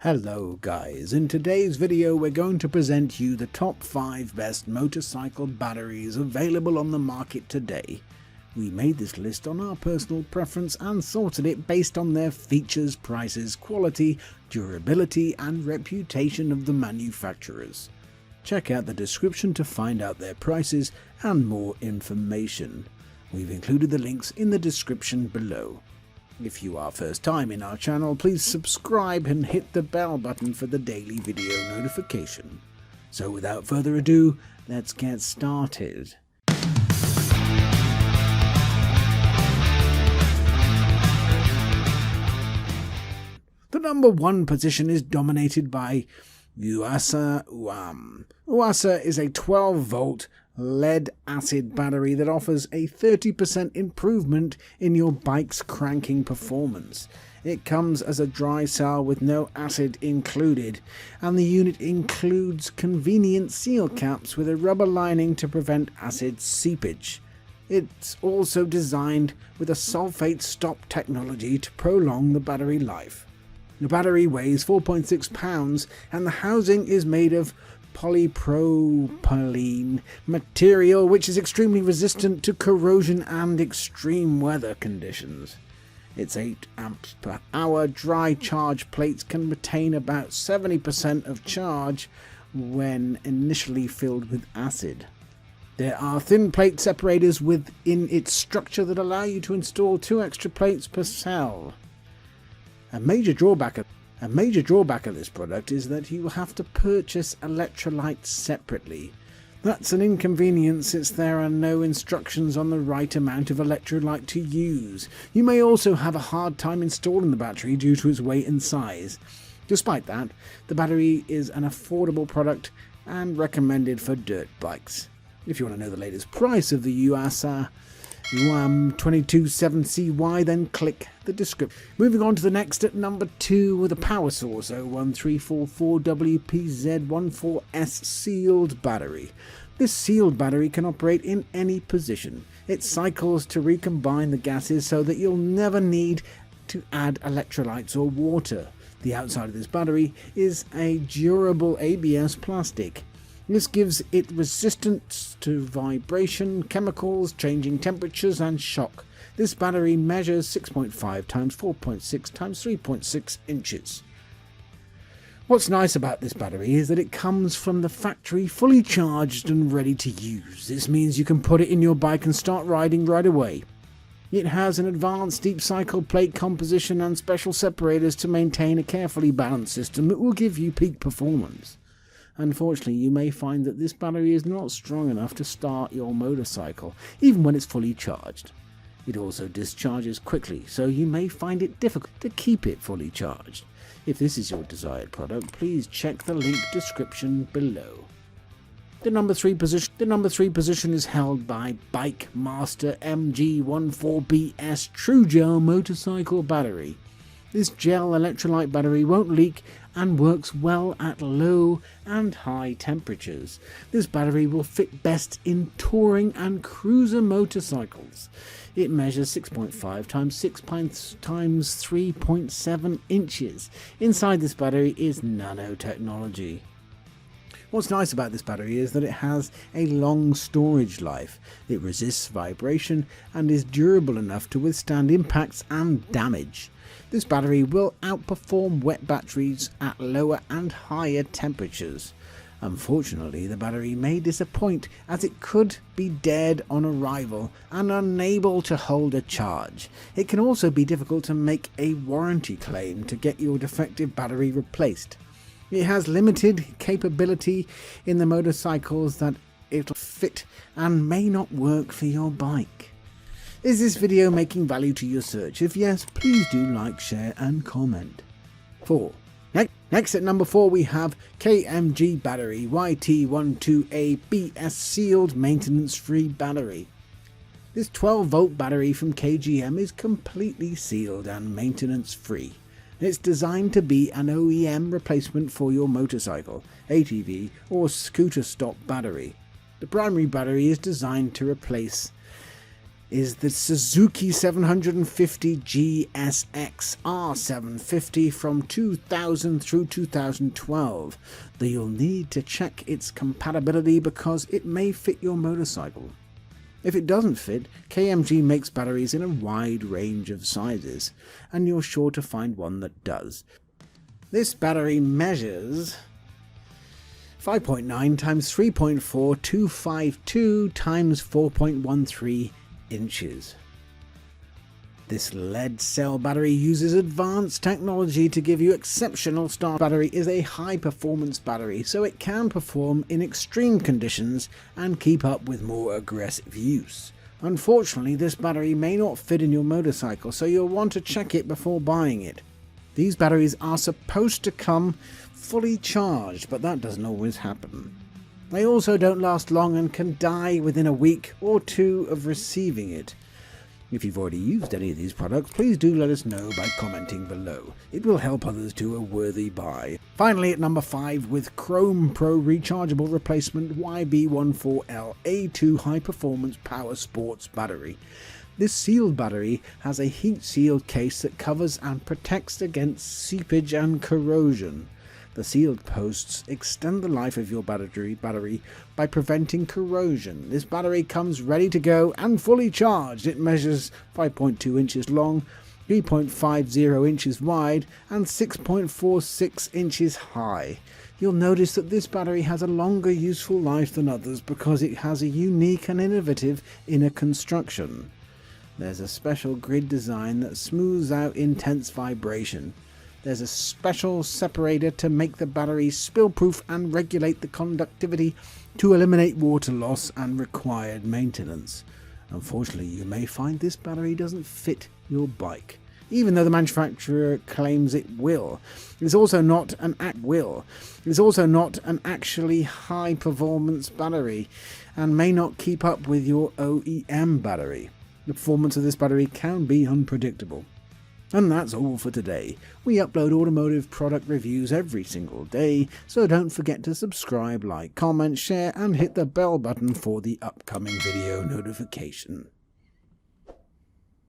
Hello guys, in today's video we're going to present you the top 5 best motorcycle batteries available on the market today. We made this list on our personal preference and sorted it based on their features, prices, quality, durability and reputation of the manufacturers. Check out the description to find out their prices and more information. We've included the links in the description below. If you are first time in our channel, please subscribe and hit the bell button for the daily video notification. So without further ado, let's get started. The number 1 position is dominated by Yuasa. Yuasa is a 12-volt lead-acid battery that offers a 30% improvement in your bike's cranking performance. It comes as a dry cell with no acid included, and the unit includes convenient seal caps with a rubber lining to prevent acid seepage. It's also designed with a sulfate stop technology to prolong the battery life. The battery weighs 4.6 pounds and the housing is made of polypropylene material which is extremely resistant to corrosion and extreme weather conditions. Its 8 amps per hour dry charge plates can retain about 70% of charge when initially filled with acid. There are thin plate separators within its structure that allow you to install 2 extra plates per cell. A major drawback of this product is that you will have to purchase electrolytes separately. That's an inconvenience since there are no instructions on the right amount of electrolyte to use. You may also have a hard time installing the battery due to its weight and size. Despite that, the battery is an affordable product and recommended for dirt bikes. If you want to know the latest price of the Yuasa 227CY, then click the description. Moving on to the next at number 2 with a PowerSource 01344WPZ14S sealed battery. This sealed battery can operate in any position. It cycles to recombine the gases so that you'll never need to add electrolytes or water. The outside of this battery is a durable ABS plastic. This gives it resistance to vibration, chemicals, changing temperatures and shock. This battery measures 6.5 times 4.6 times 3.6 inches. What's nice about this battery is that it comes from the factory fully charged and ready to use. This means you can put it in your bike and start riding right away. It has an advanced deep cycle plate composition and special separators to maintain a carefully balanced system that will give you peak performance. Unfortunately, you may find that this battery is not strong enough to start your motorcycle, even when it's fully charged. It also discharges quickly, so you may find it difficult to keep it fully charged. If this is your desired product, please check the link description below. The number 3 position is held by BikeMaster MG14BS TruGel motorcycle battery. This gel electrolyte battery won't leak and works well at low and high temperatures. This battery will fit best in touring and cruiser motorcycles. It measures 6.5 times 6 times 3.7 inches. Inside this battery is nanotechnology. What's nice about this battery is that it has a long storage life. It resists vibration and is durable enough to withstand impacts and damage. This battery will outperform wet batteries at lower and higher temperatures. Unfortunately, the battery may disappoint as it could be dead on arrival and unable to hold a charge. It can also be difficult to make a warranty claim to get your defective battery replaced. It has limited capability in the motorcycles that it'll fit and may not work for your bike. Is this video making value to your search? If yes, please do like, share and comment. 4. Next at number 4 we have KMG battery YT12A sealed maintenance free battery. This 12-volt battery from KGM is completely sealed and maintenance free. It's designed to be an OEM replacement for your motorcycle, ATV or scooter stop battery. The primary battery is designed to replace is the Suzuki 750 GSX R750 from 2000 through 2012, though you'll need to check its compatibility because it may fit your motorcycle. If it doesn't fit, KMG makes batteries in a wide range of sizes, and you're sure to find one that does. This battery measures 5.9 times 3.4 252 times 4.13 inches. This lead cell battery uses advanced technology to give you exceptional start. Battery is a high performance battery, so it can perform in extreme conditions and keep up with more aggressive use. Unfortunately, this battery may not fit in your motorcycle, so you'll want to check it before buying it. These batteries are supposed to come fully charged, but that doesn't always happen. They also don't last long and can die within a week or two of receiving it. If you've already used any of these products, please do let us know by commenting below. It will help others do a worthy buy. Finally, at number 5, with Chrome Pro Rechargeable Replacement YB14L A2 High Performance PowerSource Battery. This sealed battery has a heat-sealed case that covers and protects against seepage and corrosion. The sealed posts extend the life of your battery by preventing corrosion. This battery comes ready to go and fully charged. It measures 5.2 inches long, 3.50 inches wide, and 6.46 inches high. You'll notice that this battery has a longer useful life than others because it has a unique and innovative inner construction. There's a special grid design that smooths out intense vibration. There's a special separator to make the battery spill-proof and regulate the conductivity to eliminate water loss and required maintenance. Unfortunately, you may find this battery doesn't fit your bike, even though the manufacturer claims it will. It's also not an actually high-performance battery and may not keep up with your OEM battery. The performance of this battery can be unpredictable. And that's all for today. We upload automotive product reviews every single day, so don't forget to subscribe, like, comment, share, and hit the bell button for the upcoming video notification.